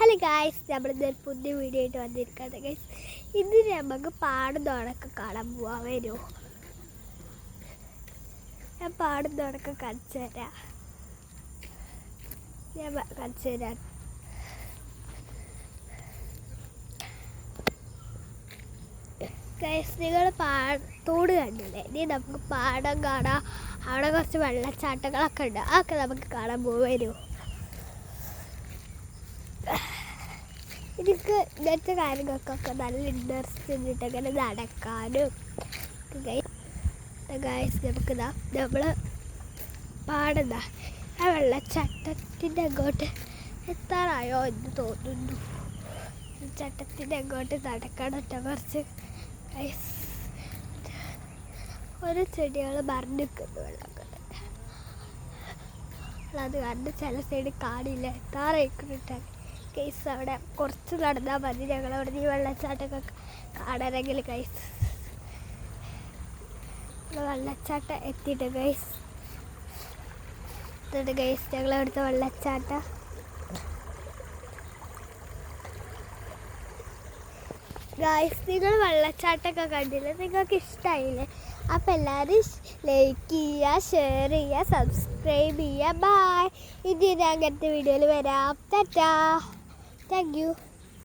Hello guys, നമ്മളിന്ന് ഒരു പുതിയ വീഡിയോ ആയിട്ട് വന്നിരിക്കുകയാണ് ഗൈസ്. ഇന്ന് നമുക്ക് പാടുന്നോടൊക്കെ കാണാൻ പോവാൻ വരുമോ? ഞാൻ പാടുന്നോടൊക്കെ കാണിച്ചു തരാം. ഗൈസ്, നിങ്ങൾ തോട് കണ്ടില്ലേ? ഇനി നമുക്ക് പാടം കാണാം. അവിടെ കുറച്ച് വെള്ളച്ചാട്ടങ്ങളൊക്കെ ഉണ്ട്. അതൊക്കെ നമുക്ക് കാണാൻ വരുമോ? എനിക്ക് ഇങ്ങനത്തെ കാര്യങ്ങൾക്കൊക്കെ നല്ല ഇൻട്രസ്റ്റ് ഉണ്ട്, അങ്ങനെ നടക്കാനും. ഗൈസ്, നമുക്കിതാ നമ്മൾ പാടുന്ന ആ വെള്ളച്ചാട്ടത്തിൻ്റെ അങ്ങോട്ട് എത്താറായോ എന്ന് തോന്നുന്നു. ചട്ടത്തിൻ്റെ അങ്ങോട്ട് നടക്കണം കുറച്ച് ഗൈസ്. ഒരു ചെടികൾ മറിഞ്ഞ് നിൽക്കുന്നു വെള്ളം കൊണ്ട്. അത് കണ്ട് ചില സൈഡ് കാണില്ല, എത്താറായിക്കൊണ്ടിട്ടാണ് ഗൈസ്. അവിടെ കുറച്ച് നടന്നാൽ മതി ഞങ്ങളവിടെ ഈ വെള്ളച്ചാട്ടമൊക്കെ കാണാനെങ്കിൽ ഗൈസ്. വെള്ളച്ചാട്ടം എത്തിയിട്ട് ഗൈസ്. ഇതുണ്ട് ഗൈസ് ഞങ്ങളവിടുത്തെ വെള്ളച്ചാട്ടം. ഗൈസ്, നിങ്ങൾ വെള്ളച്ചാട്ടമൊക്കെ കണ്ടില്ലേ? നിങ്ങൾക്ക് ഇഷ്ടമായില്ലേ? അപ്പോൾ എല്ലാവരും ലൈക്ക് ചെയ്യുക, ഷെയർ ചെയ്യുക, സബ്സ്ക്രൈബ് ചെയ്യുക. ബൈ. ഇനി അങ്ങനത്തെ വീഡിയോയിൽ വരാം. ടാറ്റാ. Thank you.